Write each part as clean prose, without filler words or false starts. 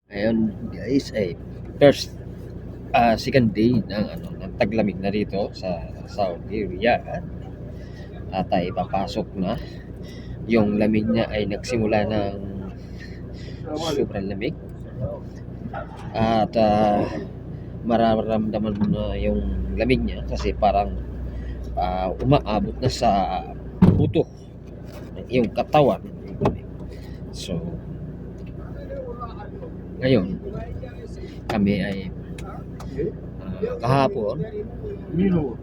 Ngayon guys ay second day ng taglamig na rito sa Saudi Riyadh at ay papasok na. Yung lamig niya ay nagsimula ng sobrang lamig at mararamdaman mo na yung lamig niya kasi parang umaabot na sa buto ng iyong katawan. So ngayon kami ay kahapon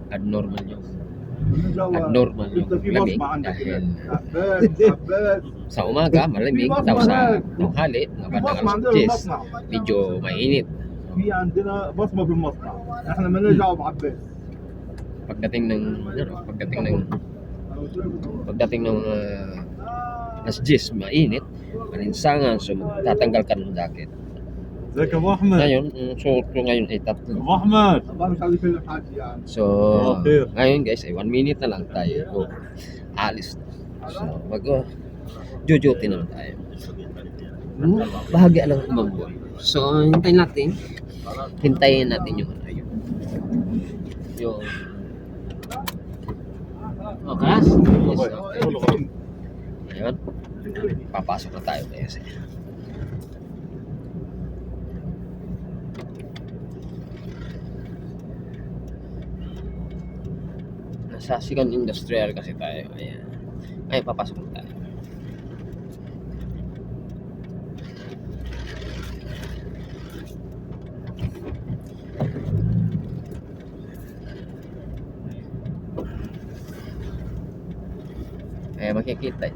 abnormal yung lamig dahil sa umaga malamig, tapos sa tanghali bandang alas 10 medyo mainit. في عندنا بصمه بالمصنع احنا مالناش دعوه بعباس pagdating ng alas 10 mainit, malinsangan, so tatanggal ka ng jacket. ازيك يا ابو احمد Ngayon, suot ko ngayon ay tatlo. ابو احمد So, ngayon guys, ay 1 minute na lang tayo. Alis na. So, mag-duty naman tayo. Bahagya lang umambol. So, hintayin natin yung oras. Ngayon, papasok na tayo kasi. Sa Sikan Industrial kasi tayo. Ayan. Ay, papasok na tayo. Makikita